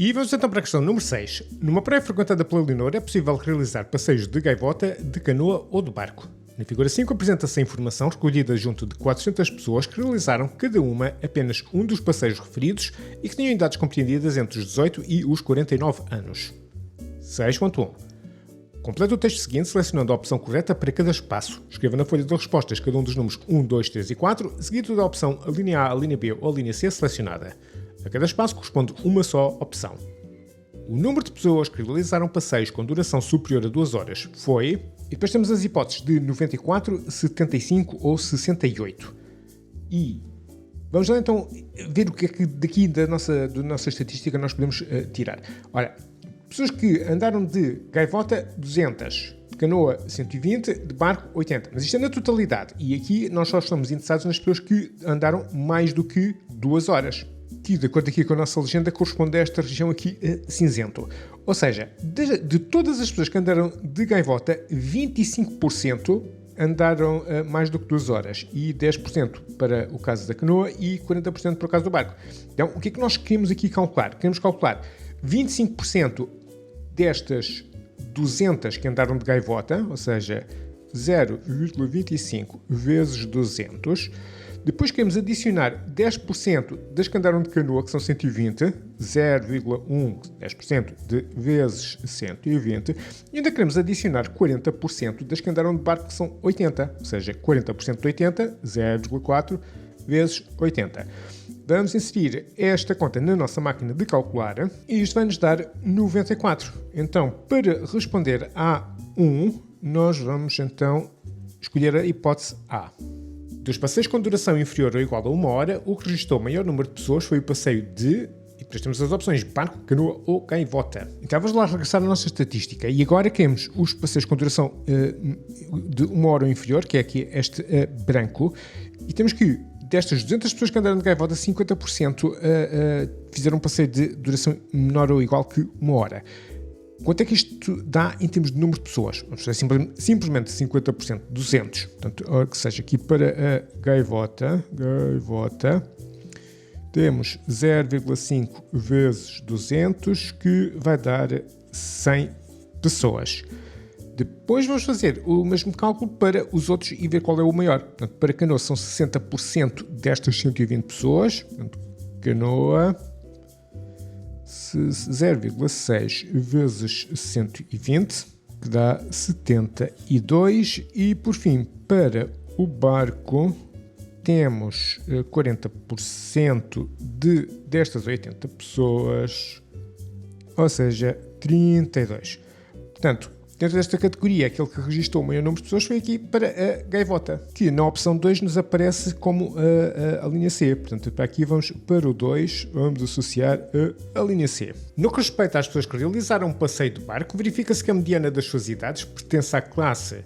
E vamos então para a questão número 6. Numa praia frequentada pela Leonor é possível realizar passeios de gaivota, de canoa ou de barco. Na figura 5 apresenta-se a informação recolhida junto de 400 pessoas que realizaram cada uma apenas um dos passeios referidos e que tinham idades compreendidas entre os 18 e os 49 anos. 6.1. Complete o texto seguinte selecionando a opção correta para cada espaço. Escreva na folha de respostas cada um dos números 1, 2, 3 e 4, seguido da opção a linha A, a linha B ou a linha C selecionada. A cada espaço corresponde uma só opção. O número de pessoas que realizaram passeios com duração superior a 2 horas foi... E depois temos as hipóteses de 94, 75 ou 68. E vamos lá então ver o que é que daqui da nossa estatística nós podemos tirar. Ora, pessoas que andaram de gaivota 200, de canoa 120, de barco 80. Mas isto é na totalidade. E aqui nós só estamos interessados nas pessoas que andaram mais do que 2 horas. Que, de acordo aqui com a nossa legenda, corresponde a esta região aqui cinzento. Ou seja, de todas as pessoas que andaram de gaivota, 25% andaram mais do que 2 horas e 10% para o caso da canoa e 40% para o caso do barco. Então, o que é que nós queremos aqui calcular? Queremos calcular 25% destas 200 que andaram de gaivota, ou seja, 0,25 vezes 200. Depois queremos adicionar 10% das que andaram de canoa, que são 120, 10% de vezes 120, e ainda queremos adicionar 40% das que andaram de barco, que são 80, ou seja, 40% de 80, 0,4 vezes 80. Vamos inserir esta conta na nossa máquina de calcular e isto vai nos dar 94. Então, para responder a 1, nós vamos então escolher a hipótese A. Dos passeios com duração inferior ou igual a 1 hora, o que registrou o maior número de pessoas foi o passeio de... E depois temos as opções barco, canoa ou gaivota. Então vamos lá regressar à nossa estatística. E agora queremos os passeios com duração de 1 hora ou inferior, que é aqui este branco. E temos que, destas 200 pessoas que andaram de gaivota, 50% fizeram um passeio de duração menor ou igual que 1 hora. Quanto é que isto dá em termos de número de pessoas? Vamos fazer simplesmente 50%, 200. Portanto, que seja aqui para a gaivota, temos 0,5 vezes 200, que vai dar 100 pessoas. Depois vamos fazer o mesmo cálculo para os outros e ver qual é o maior. Portanto, para canoa são 60% destas 120 pessoas. Portanto, canoa... 0,6 vezes 120, que dá 72. E, por fim, para o barco, temos 40% destas 80 pessoas, ou seja, 32. Portanto, dentro desta categoria, aquele que registrou o maior número de pessoas foi aqui para a gaivota, que na opção 2 nos aparece como a linha C. Portanto, para aqui vamos para o 2, vamos associar a linha C. No que respeita às pessoas que realizaram um passeio de barco, verifica-se que a mediana das suas idades pertence à classe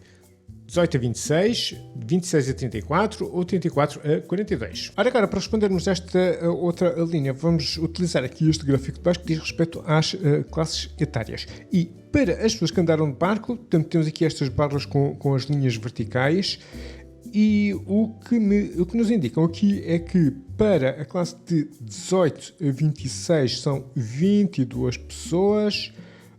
18 a 26, 26 a 34 ou 34 a 42. Ora, agora, para respondermos esta outra linha, vamos utilizar aqui este gráfico de baixo que diz respeito às classes etárias. E para as pessoas que andaram de barco, portanto, temos aqui estas barras com as linhas verticais e o que nos indicam aqui é que para a classe de 18 a 26 são 22 pessoas.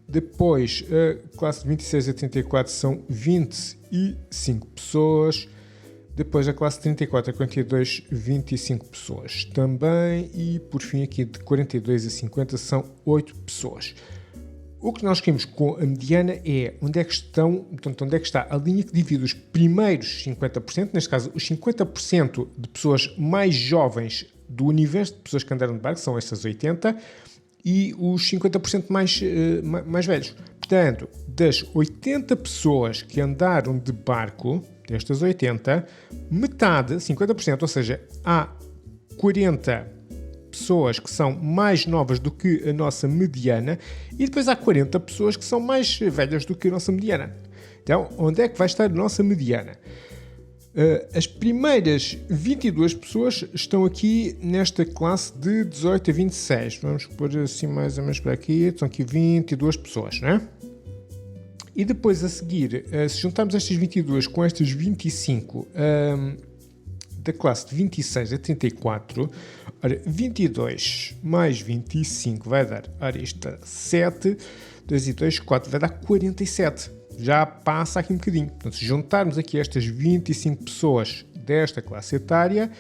Depois, a classe de 26 a 34 são 25 pessoas. Depois, a classe de 34 a 42, 25 pessoas também. E, por fim, aqui de 42 a 50 são 8 pessoas. O que nós queremos com a mediana é onde é que está a linha que divide os primeiros 50%, neste caso, os 50% de pessoas mais jovens do universo de pessoas que andaram de barco, são estas 80%, e os 50% mais velhos. Portanto, das 80 pessoas que andaram de barco, destas 80, metade, 50%, ou seja, há 40 pessoas que são mais novas do que a nossa mediana e depois há 40 pessoas que são mais velhas do que a nossa mediana. Então, onde é que vai estar a nossa mediana? As primeiras 22 pessoas estão aqui nesta classe de 18 a 26. Vamos pôr assim mais ou menos para aqui. Estão aqui 22 pessoas, não é? E depois a seguir, se juntarmos estas 22 com estas 25 da classe de 26 a 34, ora, 22 mais 25 vai dar, ora, isto dá 7, 2 e 2, 4, vai dar 47. Já passa aqui um bocadinho. Portanto, se juntarmos aqui estas 25 pessoas desta classe etária,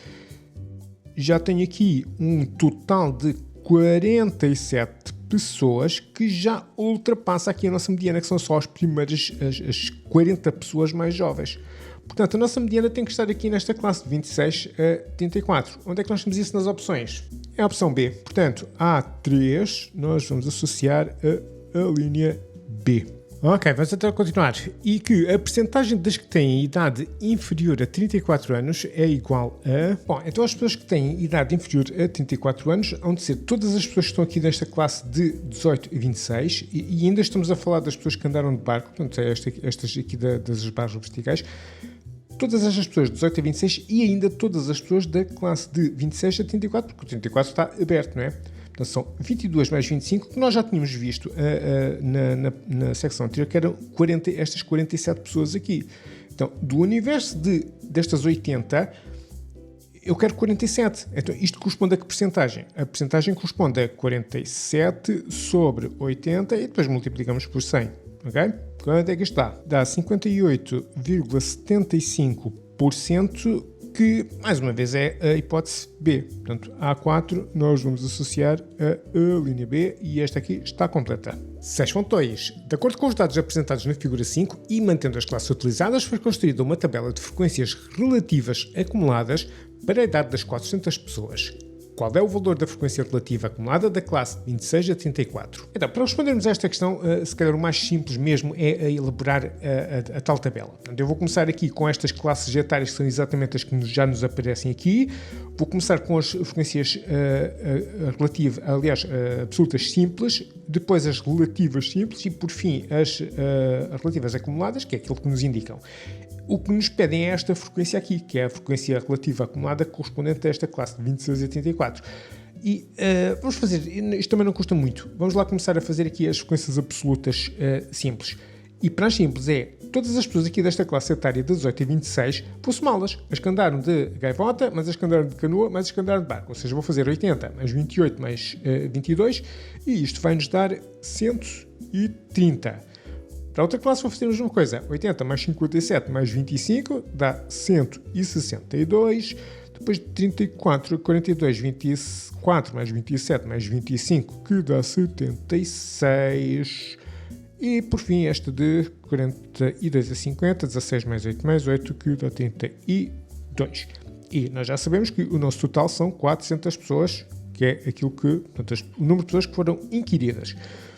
já tenho aqui um total de 47 pessoas que já ultrapassa aqui a nossa mediana, que são só as 40 pessoas mais jovens. Portanto, a nossa mediana tem que estar aqui nesta classe de 26 a 34. Onde é que nós temos isso nas opções? É a opção B. Portanto, A3 nós vamos associar a linha B. Ok, vamos então continuar. E que a percentagem das que têm idade inferior a 34 anos é igual a... Bom, então as pessoas que têm idade inferior a 34 anos vão de ser todas as pessoas que estão aqui nesta classe de 18 e 26 e ainda estamos a falar das pessoas que andaram de barco, portanto, estas aqui das barras verticais, todas estas pessoas de 18 a 26 e ainda todas as pessoas da classe de 26 a 34, porque o 34 está aberto, não é? Então são 22 mais 25, que nós já tínhamos visto na secção anterior, que eram estas 47 pessoas aqui. Então, do universo destas 80, eu quero 47. Então, isto corresponde a que percentagem? A percentagem corresponde a 47 sobre 80 e depois multiplicamos por 100. Ok? Quanto é que está? Dá 58,75%, que, mais uma vez, é a hipótese B. Portanto, A4 nós vamos associar a linha B e esta aqui está completa. 6.2. De acordo com os dados apresentados na figura 5 e mantendo as classes utilizadas, foi construída uma tabela de frequências relativas acumuladas para a idade das 400 pessoas. Qual é o valor da frequência relativa acumulada da classe 26 a 34? Então, para respondermos a esta questão, se calhar o mais simples mesmo é elaborar a tal tabela. Portanto, eu vou começar aqui com estas classes etárias que são exatamente as que já nos aparecem aqui. Vou começar com as frequências absolutas simples, depois as relativas simples e, por fim, as relativas acumuladas, que é aquilo que nos indicam. O que nos pedem é esta frequência aqui, que é a frequência relativa acumulada correspondente a esta classe de 26 a 84. E vamos fazer, isto também não custa muito, vamos lá começar a fazer aqui as frequências absolutas simples. E para as simples é, todas as pessoas aqui desta classe etária de 18 a 26, vou somá-las. As que andaram de gaivota, mais as que andaram de canoa, mais as que andaram de barco. Ou seja, vou fazer 80 mais 28 mais 22 e isto vai nos dar 130. Para a outra classe vou fazer a mesma coisa, 80 mais 57 mais 25 dá 162, depois de 34 a 42, 24 mais 27 mais 25 que dá 76 e por fim esta de 42 a 50, 16 mais 8 mais 8 que dá 32. E nós já sabemos que o nosso total são 400 pessoas, que é aquilo que, portanto, o número de pessoas que foram inquiridas.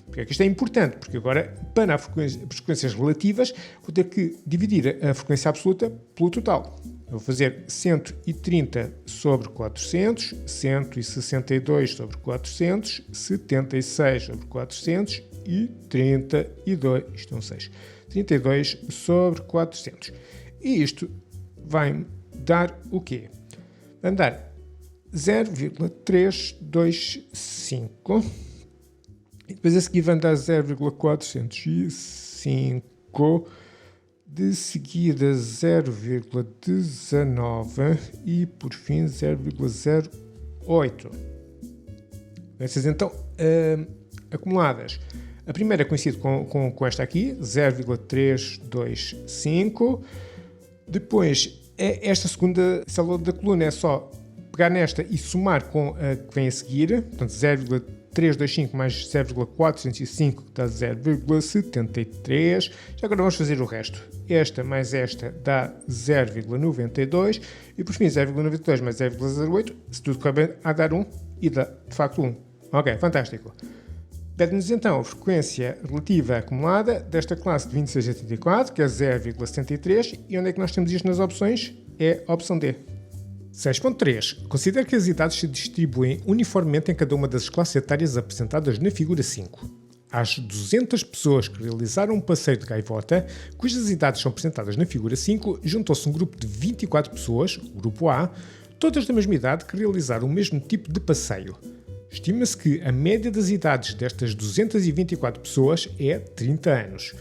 Porque é que isto é importante? Porque agora, para as frequências relativas, vou ter que dividir a frequência absoluta pelo total. Eu vou fazer 130 sobre 400, 162 sobre 400, 76 sobre 400 e 32, isto são 6, 32 sobre 400. E isto vai dar o quê? Vai dar 0,325. E depois a seguir vai dar 0,405, de seguida 0,19 e por fim 0,08. Essas então acumuladas. A primeira coincide com esta aqui, 0,325. Depois esta segunda célula da coluna é só pegar nesta e somar com a que vem a seguir, portanto 0,325 mais 0,405 dá 0,73. Já agora vamos fazer o resto. Esta mais esta dá 0,92 e por fim 0,92 mais 0,08, se tudo correr bem, a dar 1 e dá de facto 1. Ok, fantástico. Pede-nos então a frequência relativa acumulada desta classe de 26 a 34, que é 0,73, e onde é que nós temos isto nas opções? É a opção D. 6.3. Considere que as idades se distribuem uniformemente em cada uma das classes etárias apresentadas na figura 5. Às 200 pessoas que realizaram um passeio de gaivota, cujas idades são apresentadas na figura 5, juntou-se um grupo de 24 pessoas, o grupo A, todas da mesma idade que realizaram o mesmo tipo de passeio. Estima-se que a média das idades destas 224 pessoas é 30 anos.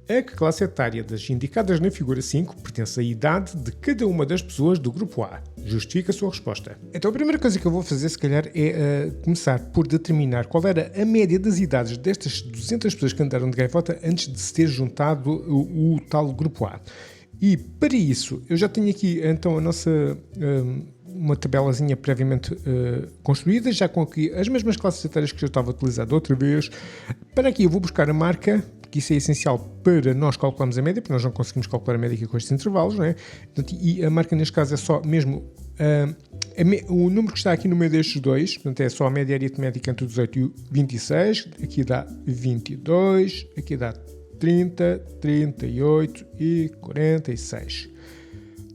A classe etária das indicadas na figura 5 pertence à idade de cada uma das pessoas do grupo A. Justifica a sua resposta. Então a primeira coisa que eu vou fazer, se calhar, é começar por determinar qual era a média das idades destas 200 pessoas que andaram de gaivota antes de se ter juntado o tal grupo A. E para isso, eu já tenho aqui então a nossa... uma tabelazinha previamente construída, já com aqui as mesmas classes etárias que eu estava a utilizar da outra vez. Para aqui eu vou buscar a marca, que isso é essencial para nós calcularmos a média, porque nós não conseguimos calcular a média aqui com estes intervalos, não é? Portanto, e a marca neste caso é só mesmo o número que está aqui no meio destes dois, portanto é só a média aritmética entre o 18 e o 26, aqui dá 22, aqui dá 30, 38 e 46.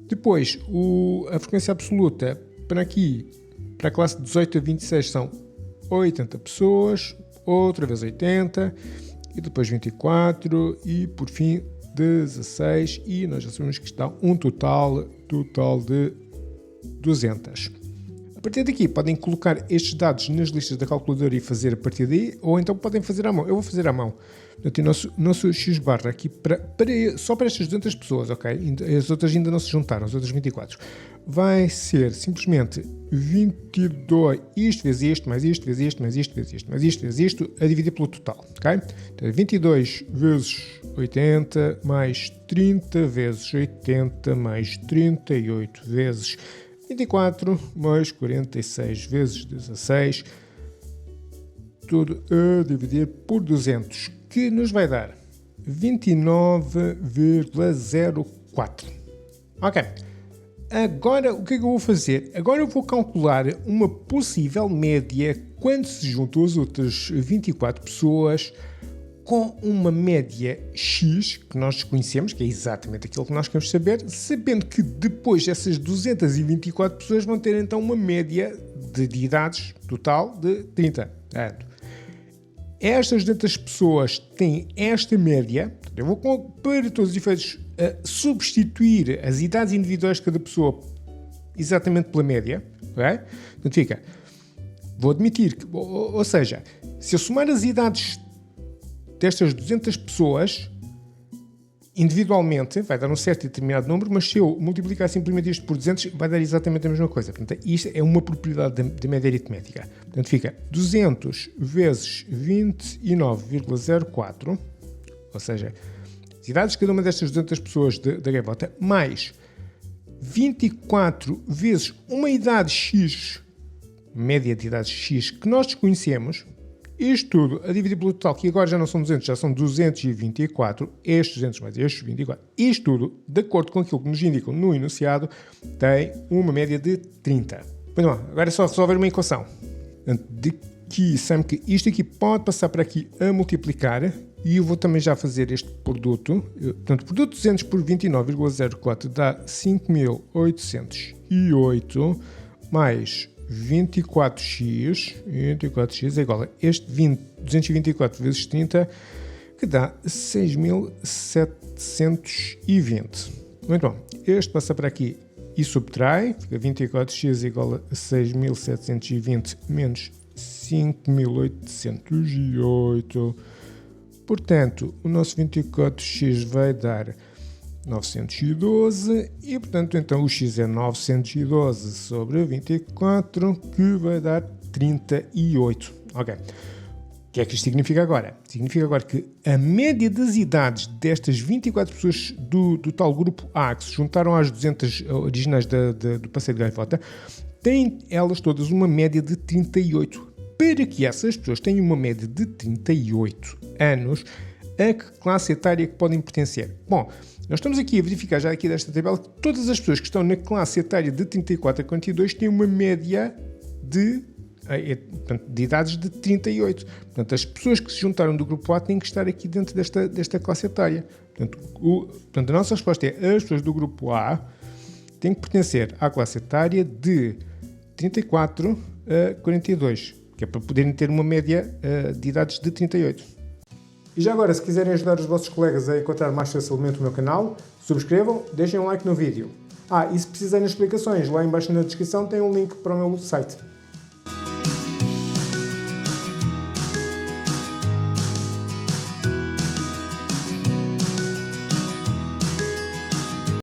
Depois, a frequência absoluta para aqui, para a classe de 18 a 26 são 80 pessoas, outra vez 80, e depois 24, e por fim 16, e nós já sabemos que está um total de 200. A partir daqui podem colocar estes dados nas listas da calculadora e fazer a partir daí, ou então podem fazer à mão. Eu vou fazer à mão. Portanto, o nosso x barra aqui só para estas 200 pessoas, ok? As outras ainda não se juntaram, as outras 24. Vai ser simplesmente 22, isto vezes isto, mais isto, vezes isto, mais isto, vezes isto, mais isto, vezes isto, a dividir pelo total, ok? Então, 22 vezes 80, mais 30 vezes 80, mais 38 vezes 24, mais 46 vezes 16, tudo a dividir por 200, que nos vai dar 29,04. Ok. Agora, o que é que eu vou fazer? Agora eu vou calcular uma possível média quando se juntam as outras 24 pessoas com uma média X, que nós desconhecemos, que é exatamente aquilo que nós queremos saber, sabendo que depois essas 224 pessoas vão ter então uma média de idades total de 30. Estas 200 pessoas têm esta média, eu vou para todos os efeitos substituir as idades individuais de cada pessoa exatamente pela média, ok? Portanto fica, vou admitir que, ou seja, se eu somar as idades destas 200 pessoas individualmente, vai dar um certo e determinado número, mas se eu multiplicar simplesmente isto por 200, vai dar exatamente a mesma coisa. Portanto, isto é uma propriedade da média aritmética. Portanto, fica 200 vezes 29,04, ou seja, as idades de cada uma destas 200 pessoas da gaivota, mais 24 vezes uma idade X, média de idades X, que nós desconhecemos. Isto tudo a dividir pelo total, que agora já não são 200, já são 224, estes 200 mais estes 24. Isto tudo, de acordo com aquilo que nos indicam no enunciado, tem uma média de 30. Muito bom, agora é só resolver uma equação. Daqui, sabe que isto aqui pode passar para aqui a multiplicar, e eu vou também já fazer este produto. Portanto, produto 200 por 29,04 dá 5.808, mais 24x é igual a este 224 vezes 30, que dá 6.720. Muito bom. Este passa para aqui e subtrai, fica 24x igual a 6.720 menos 5.808. Portanto, o nosso 24x vai dar 912 e, portanto, então o x é 912 sobre 24, que vai dar 38. Ok. O que é que isto significa agora? Significa agora que a média das idades destas 24 pessoas do tal grupo A, que se juntaram às 200 originais do passeio de gaivota, têm elas todas uma média de 38. Para que essas pessoas tenham uma média de 38 anos, a que classe etária que podem pertencer? Bom, nós estamos aqui a verificar já aqui desta tabela que todas as pessoas que estão na classe etária de 34 a 42 têm uma média de idades de 38. Portanto, as pessoas que se juntaram do grupo A têm que estar aqui dentro desta classe etária. Portanto, a nossa resposta é as pessoas do grupo A têm que pertencer à classe etária de 34 a 42, que é para poderem ter uma média de idades de 38. E já agora, se quiserem ajudar os vossos colegas a encontrar mais facilmente o meu canal, subscrevam, deixem um like no vídeo. E se precisarem de explicações, lá em baixo na descrição tem um link para o meu site.